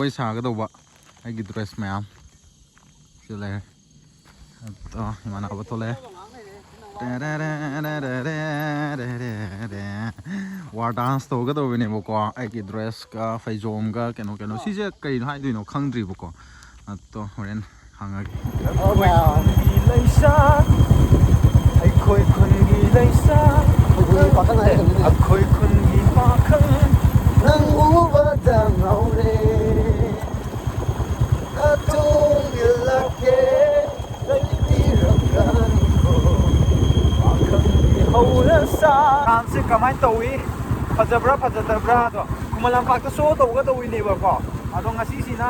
ꯖꯒꯣꯏ ꯁꯥꯒꯗꯧꯕ ꯑꯩꯒꯤ ꯗ꯭ꯔꯦꯁ ꯃꯌꯥꯝ ꯁꯤ ꯂꯩꯔꯦ ꯏꯃꯥꯟꯅꯕ ꯊꯣꯛꯂꯛꯑꯦ ꯋꯥꯔ ꯗꯥꯟꯁ ꯇꯧꯒꯗꯧꯕꯅꯦꯕꯀꯣ ꯑꯩꯒꯤ ꯗ꯭ꯔꯦꯁꯀ ꯐꯩꯖꯣꯝꯒ ꯀꯩꯅꯣ ꯁꯤꯁꯦ ꯀꯩꯅꯣ ꯍꯥꯏꯗꯣꯏꯅꯣ ꯈꯪꯗ꯭ꯔꯤꯕꯀꯣ ꯑꯗꯣ ꯍꯣꯔꯦꯟ ꯍꯪꯉꯒꯦ ꯑꯩꯈꯣꯏ ꯈꯨꯟꯒꯤ ꯂꯩꯁꯥ ꯑꯩꯈꯣꯏ ꯈꯨꯟꯒꯤ ꯄꯥꯈꯪ ꯅꯪ ꯎꯕꯗ ꯉꯥꯎꯔꯦ ꯑꯇꯣꯡ ꯏꯜꯂꯛꯀꯦ ꯂꯩꯕꯤꯔꯛꯀꯅꯤꯀꯣ ꯄꯥꯈꯪꯒꯤ ꯍꯧꯔꯁꯥ ꯗꯥꯟꯁꯁꯦ ꯀꯃꯥꯏꯅ ꯇꯧꯏ ꯐꯖꯕ꯭ꯔꯥ ꯐꯖꯗꯕ꯭ꯔꯥ ꯑꯗꯣ ꯈꯨꯃꯟ ꯂꯝꯄꯥꯛꯇ ꯁꯣ ꯇꯧꯒꯗꯧꯏꯅꯦꯕꯀꯣ ꯑꯗꯣ ꯉꯁꯤꯁꯤꯅ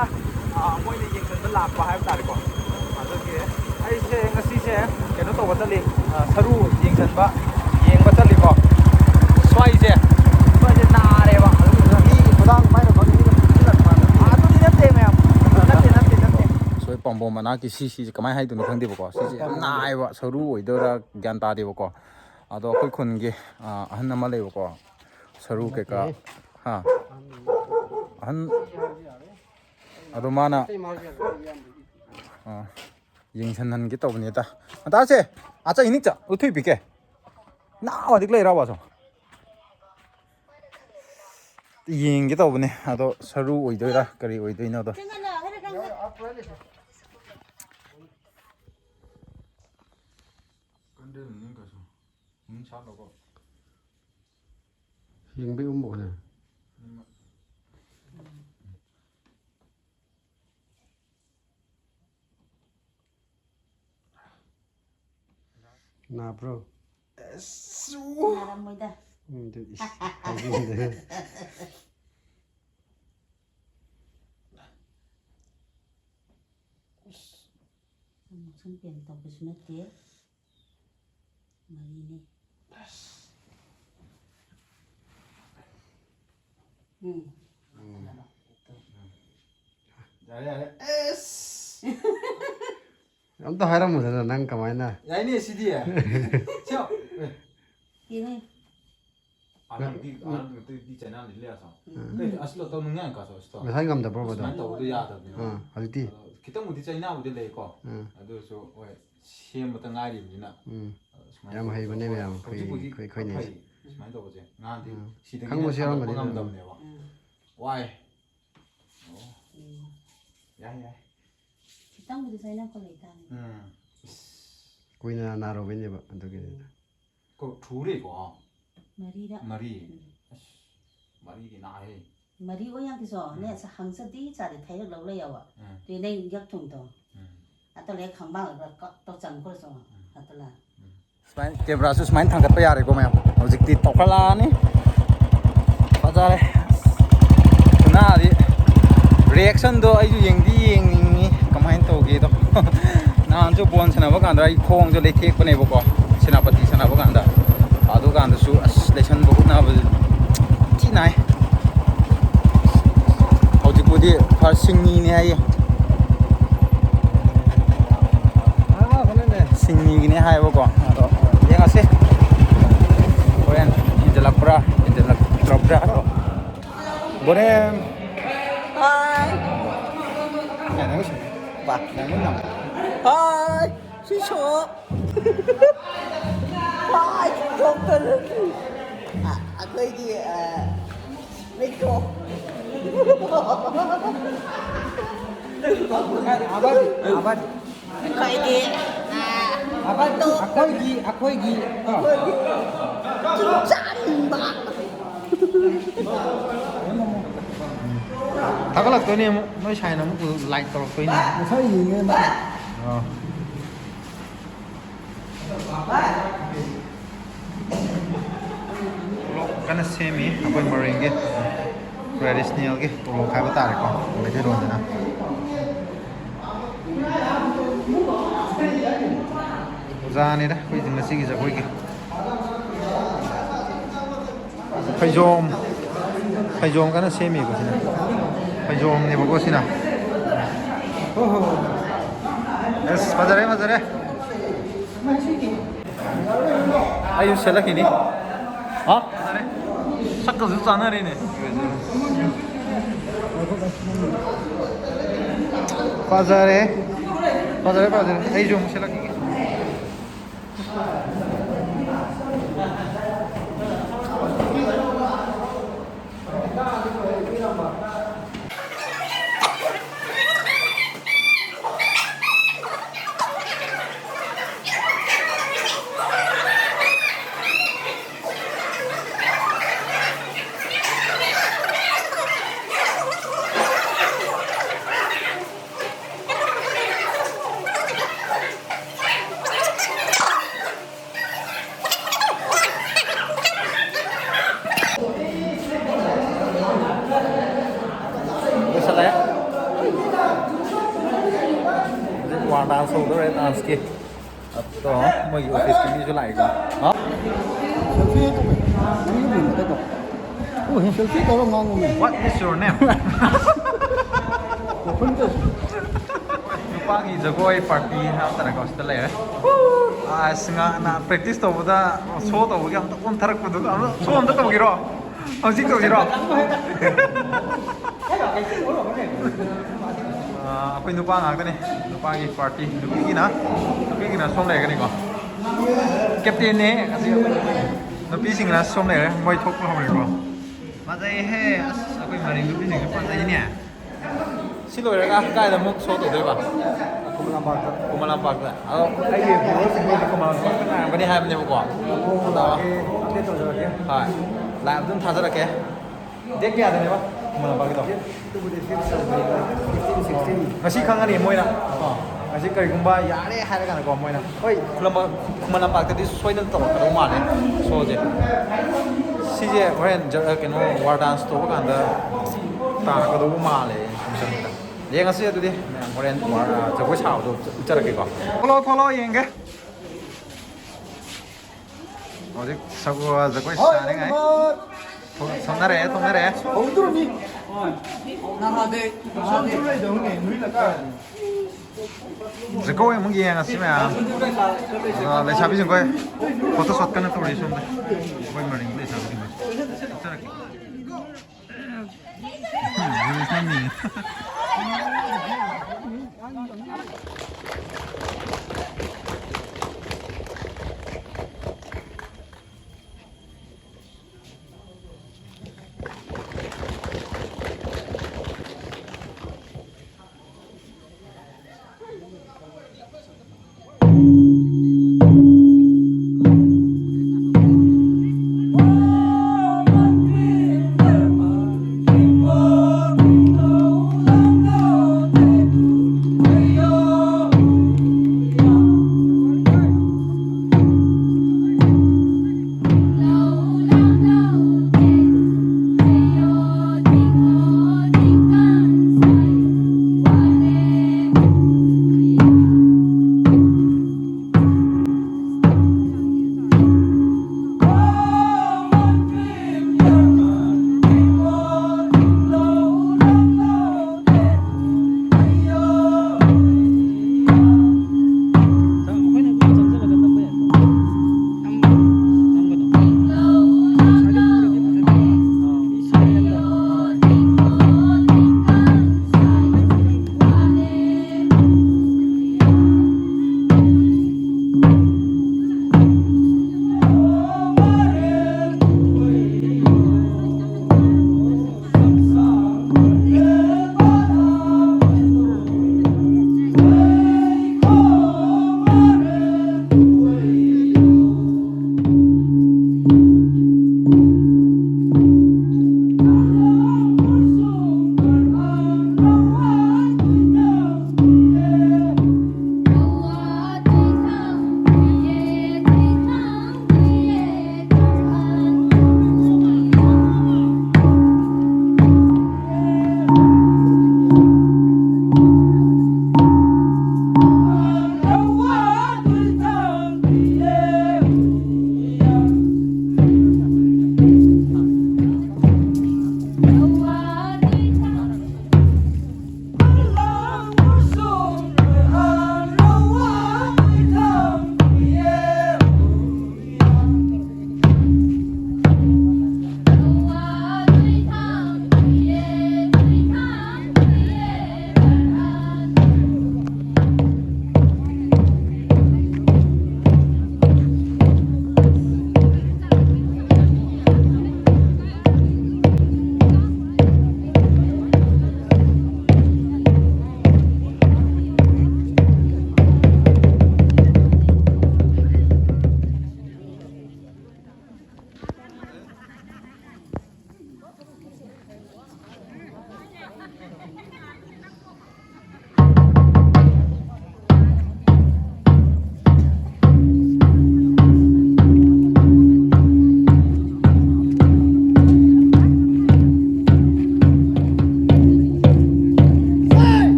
ꯃꯣꯏꯅ ꯌꯦꯡꯁꯤꯟꯕ ꯂꯥꯛꯄ ꯍꯥꯏꯕ ꯇꯥꯔꯦꯀꯣ ꯑꯗꯨꯒꯤ ꯑꯩꯁꯦ ꯉꯁꯤꯁꯦ ꯀꯩꯅꯣ ꯇꯧꯕ ꯆꯠꯂꯤ ꯁꯔꯨ ꯌꯦꯡꯕ ꯆꯠꯂꯤꯀꯣ ꯁ꯭ꯋꯥꯏꯁꯦ ꯅꯥꯔꯦꯕ ꯑꯗꯨꯗꯨꯅ ꯃꯤ ꯈꯨꯗꯥꯡ ꯄꯥꯏꯔꯕ ꯑꯗꯨꯗꯤ ꯅꯠꯇꯦ ꯃꯌꯥꯝ ꯅꯠꯇꯦ ꯁꯣꯏ ꯄꯥꯝꯕꯣꯝ ꯃꯅꯥꯛꯀꯤ ꯁꯤꯁꯦ ꯀꯃꯥꯏꯅ ꯍꯥꯏꯗꯣꯏꯅꯣ ꯈꯪꯗꯦꯕꯀꯣ ꯁꯤꯁꯦ ꯌꯥꯝ ꯅꯥꯏꯕ ꯁꯔꯨ ꯑꯣꯏꯗꯣꯏꯔꯥ ꯒ꯭ꯌꯥꯟ ꯇꯥꯗꯦꯕꯀꯣ ꯑꯗꯣ ꯑꯩꯈꯣꯏ ꯈꯨꯟꯒꯤ ꯑꯍꯟ ꯑꯃ ꯂꯩꯕꯀꯣ ꯁꯔꯨ ꯀꯩꯀꯥ ꯑꯍꯟ ꯑꯗꯣ ꯃꯥꯅ ꯌꯦꯡꯁꯟꯍꯟꯒꯦ ꯇꯧꯕꯅꯤꯗ ꯃꯇꯥꯁꯦ ꯑꯆꯥ 이닉자 어떻게 비게 나 어디 레이라와서 ꯌꯦꯡꯒꯦ ꯇꯧꯕꯅꯦ ꯑꯗꯣ ꯁꯔꯨ ꯑꯣꯏꯗꯣꯏꯔꯥ ꯀꯔꯤ ꯑꯣꯏꯗꯣꯏꯅꯣꯗꯣ ꯌꯦꯡꯕ ꯎꯝꯕꯅꯦ 나브로 나랍니다. 무슨 뱀도 무슨 어때? 말이네. 야야야 에스 아무도 하라 못하나 난 가만히나 야이네 시디에 쳐 이네. 디 채널 일려서 그 아슬로 또 능냥 가서 스토 사인 감다 보거든 또 야다비노 할티 기타 무디 차이나부디 레이코 아도서 왜 시험부터 나리비나 야 해보네 야 거의 수많이 더 보지 나한테 시대기 강모 시험 거든 감담네와 와이 야야 기타무디 사이나 걸 있다네. 거기는 나로 왠지 어떻게 그 둘이고 머리라. 머리기 나해 머리 오양께서 내가 항상 뒤자리 타이어 넣으려고. 뒤에 약통도. 아떨래 강방을 또 잠고서 아떨라. 스마일 캐메라스 스마일 ꯊꯥꯡꯒꯠꯄ ꯌꯥꯔꯦꯀꯣ ꯃꯌꯥꯝ ꯍꯧꯖꯤꯛꯇꯤ ꯇꯧꯈꯠꯂꯛꯑꯅꯤ ꯐꯖꯔꯦ ꯊꯨꯅꯥꯗꯤ ꯔꯤꯑꯦꯛꯁꯟꯗꯣ ꯑꯩꯁꯨ ꯌꯦꯡꯅꯤꯡꯉꯤ ꯀꯃꯥꯏꯅ ꯇꯧꯒꯦꯗꯣ ꯅꯍꯥꯟꯁꯨ ꯕꯣꯜ ꯁꯥꯟꯅꯕ ꯀꯥꯟꯗ ꯑꯩ ꯈꯣꯡꯁꯨ ꯂꯩꯊꯦꯛꯄꯅꯦꯕꯀꯣ ꯁꯦꯅꯥꯄꯇꯤ ꯁꯥꯟꯅꯕ ꯀꯥꯟꯗ ꯑꯗꯨꯀꯥꯟꯗꯁꯨ ꯑꯁ ꯂꯩꯁꯟꯕ ꯈꯣꯠꯅꯕꯗꯤ ꯊꯤ ꯅꯥꯏ ꯍꯧꯖꯤꯛꯄꯨꯗꯤ ꯈꯔ ꯁꯤꯡꯉꯤꯅꯦ ꯍꯥꯏꯌꯦ ꯁꯤꯡꯉꯤꯒꯤꯅꯦ ꯍꯥꯏꯕꯀꯣ ꯑꯗꯣ ꯌꯦꯡꯉꯁꯤ ꯍꯣꯔꯦꯟ ꯏꯟꯖꯜꯂꯛꯇ꯭ꯔꯕ꯭ꯔꯥ ꯍꯣꯔꯦꯟ 하이 야 내가 좀 봐 내가 남 하이 시초 하이 dokter aku ini Miko abad aku ini 다갈락더니 뭐 샤이나 뭐 라이트 떨어뜨리네 무사히 이게 kana semi apoy maringgi traditional ge to khai ba tare ko me de ron na zani da koi jing si gi ja koi gi phajom kana semi ko sina phajom ne bogo sina oho es mazare ayu selakini 어? 샷도 줬잖아, 리네. Fazare. Fazare. Ay jom sila kiki. Dance over and dance ke to mo gi office ke ju lai ka ha selfie ko lang ngang mo. What is your name? Nupa gi jagoi party ha tara ka hostel le singa na practice to boda show to gi am to kon tharak pudu show am to gi ro hauji to gi ro akwai nupa ngak ne nupa gi party nupi gi na som le ka ni ko captain ne asi nupi sing na som le moi thok lo le ko ma dai he akwai maringgi nupi sing pa dai ne si lo ra ka da muk so to de ba kumalam park da ai gi ko sing ni kumalam park na ba ni ha ne ko da update to jo ke ha la dun tha ra ke dek ya de ne ba kumalam park to ngasi khangani moina ngasi kari gumba yare hare kana ko moina oi kumalam park tadi soina to ka ma ne so je sije when keno war dance to kan da ta ka do ma le ye ngasi tu di when war jagoi chao do chara ke ko follow yeng ke 어디 사고 jagoi sa ne ngai somnare 어디로니 나가데 somnare 정네 누이라 까 jagoi mong ye ngasi me le chabi jeng koi photo shot kana to ri som de koi maring le chabi jeng chara ke ini sami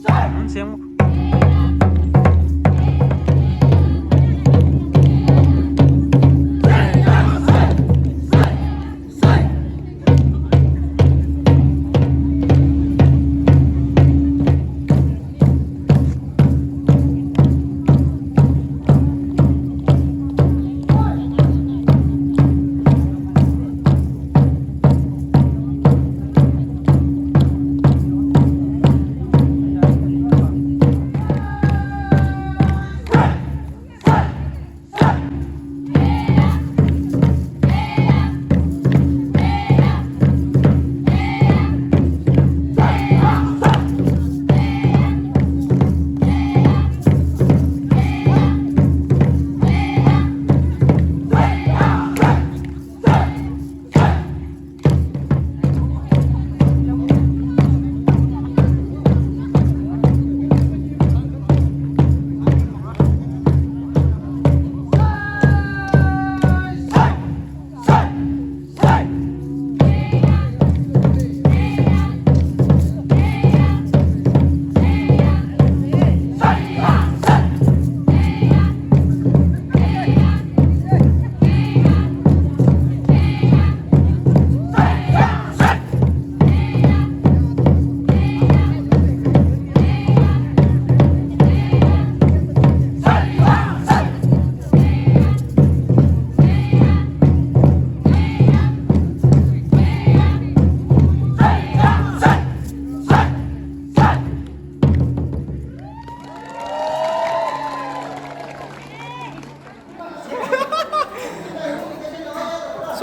เสียง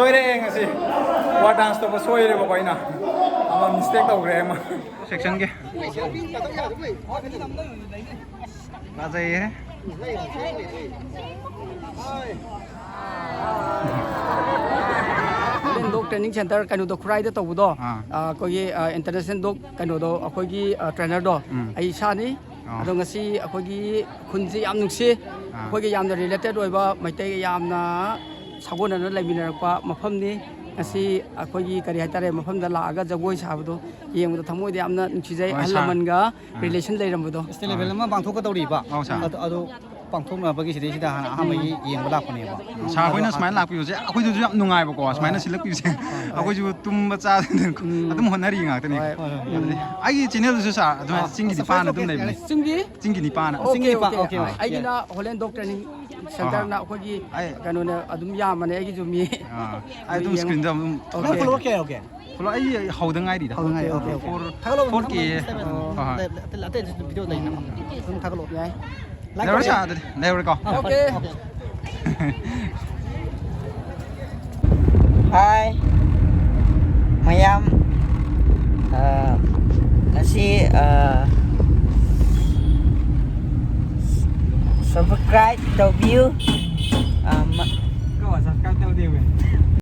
ช่วยได้เองสิว่าดันส์ตัวช่วยเลยบอกไว้นะมันมิสเทคตัวแรงมาเซ็กชันกี่มาใจเฮ้ len dog training center kanu do khrai da to do ko gi international dog kanu do akoi gi trainer do ai sa ni ado ngasi akoi gi khunji yam nungsi akoi gi yam na related oi ba maitai yam na sagon na laimin pa mafam ni ngasi akoi gi kari hatare mafam da la aga jagoi sabu do yeng da thamoi da amna nungsi jai alaman ga relation lai ram do state level ma bang thok ka tawri ba ado bang thok na ba gi sidai sida ha ma yi yeng ba lak ne baชาค่อยน่าสมัยหลักปีอยู่เจ้าค่อยดูจะนุ่งไงบ่ก่อนสมัยน่าศิลป์ปีอยู่เจ้าค่อยดูตุ้มบ้าจ้าตุ้มหัวหน้ารีงอ่ะตัวนี้ไอ้จีเนลสุดสาตัวจิงกินิปานะตุ้มไหนบ่ simgi จิงกินิปานะ okay okay ai gi na holen dog training center na akoi gi kanu na adum ya mane ai gi ju mi ไอ้ตุ้มสกรีนจะ okay okay okay เพราะไอ้เขาดังไงดีนะ okay okay for ke la te video dai na tum thakalo yai เดี๋ยวชาเดี๋ยวก่อน okay Hai Mayam Nasi subscribe to view ก็ว่าสักการเดียวเดียว